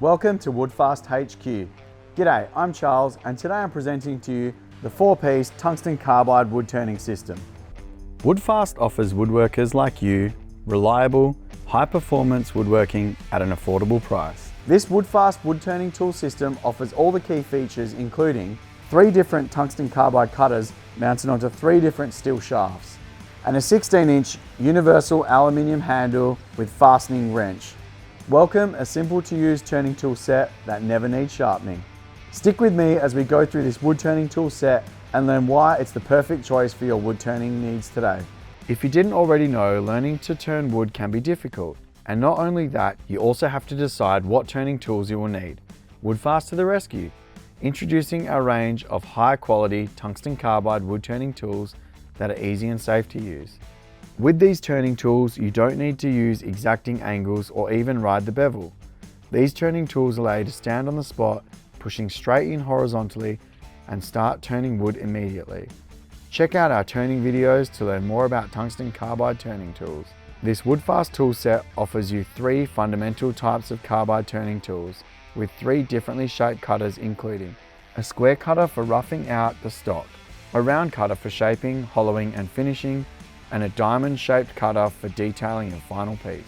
Welcome to Woodfast HQ. G'day, I'm Charles and today I'm presenting to you the 4-piece tungsten carbide wood turning system. Woodfast offers woodworkers like you reliable, high-performance woodworking at an affordable price. This Woodfast wood turning tool system offers all the key features including 3 different tungsten carbide cutters mounted onto 3 different steel shafts and a 16-inch universal aluminium handle with fastening wrench. Welcome a simple to use turning tool set that never needs sharpening. Stick with me as we go through this wood turning tool set and learn why it's the perfect choice for your wood turning needs today. If you didn't already know, learning to turn wood can be difficult. And not only that, you also have to decide what turning tools you will need. Woodfast to the rescue. Introducing a range of high quality tungsten carbide wood turning tools that are easy and safe to use. With these turning tools, you don't need to use exacting angles or even ride the bevel. These turning tools allow you to stand on the spot, pushing straight in horizontally and start turning wood immediately. Check out our turning videos to learn more about tungsten carbide turning tools. This Woodfast tool set offers you 3 fundamental types of carbide turning tools with 3 differently shaped cutters including a square cutter for roughing out the stock, a round cutter for shaping, hollowing and finishing, and a diamond-shaped cutter for detailing your final piece.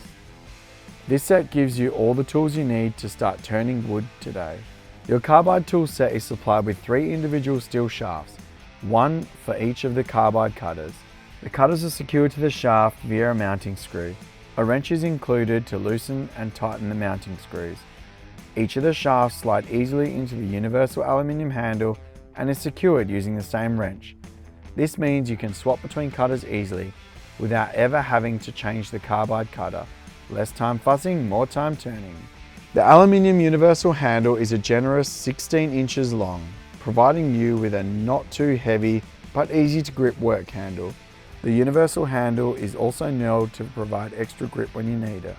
This set gives you all the tools you need to start turning wood today. Your carbide tool set is supplied with 3 individual steel shafts, 1 for each of the carbide cutters. The cutters are secured to the shaft via a mounting screw. A wrench is included to loosen and tighten the mounting screws. Each of the shafts slide easily into the universal aluminium handle and is secured using the same wrench. This means you can swap between cutters easily without ever having to change the carbide cutter. Less time fussing, more time turning. The aluminium universal handle is a generous 16 inches long, providing you with a not too heavy but easy to grip work handle. The universal handle is also nailed to provide extra grip when you need it.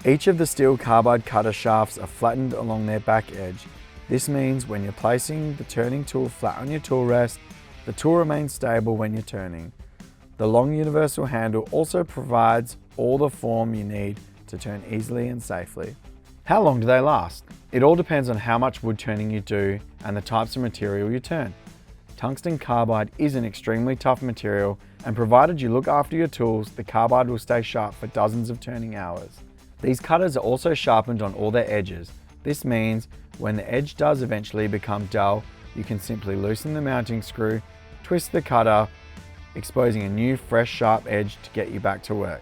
Each of the steel carbide cutter shafts are flattened along their back edge. This means when you're placing the turning tool flat on your tool rest, the tool remains stable when you're turning. The long universal handle also provides all the form you need to turn easily and safely. How long do they last? It all depends on how much wood turning you do and the types of material you turn. Tungsten carbide is an extremely tough material, and provided you look after your tools, the carbide will stay sharp for dozens of turning hours. These cutters are also sharpened on all their edges. This means when the edge does eventually become dull, you can simply loosen the mounting screw, twist the cutter, exposing a new fresh sharp edge to get you back to work.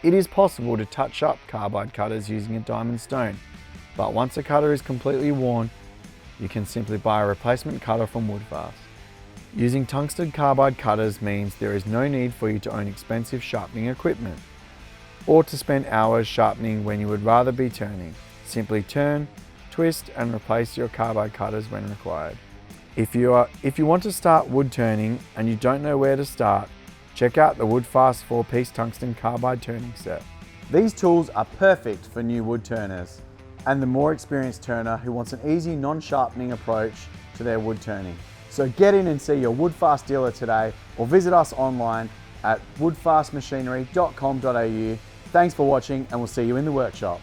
It is possible to touch up carbide cutters using a diamond stone, but once a cutter is completely worn, you can simply buy a replacement cutter from Woodfast. Using tungsten carbide cutters means there is no need for you to own expensive sharpening equipment or to spend hours sharpening when you would rather be turning. Simply turn, twist and replace your carbide cutters when required. If you want to start wood turning and you don't know where to start, check out the Woodfast 4-piece tungsten carbide turning set. These tools are perfect for new wood turners and the more experienced turner who wants an easy non-sharpening approach to their wood turning. So get in and see your Woodfast dealer today or visit us online at woodfastmachinery.com.au. Thanks for watching and we'll see you in the workshop.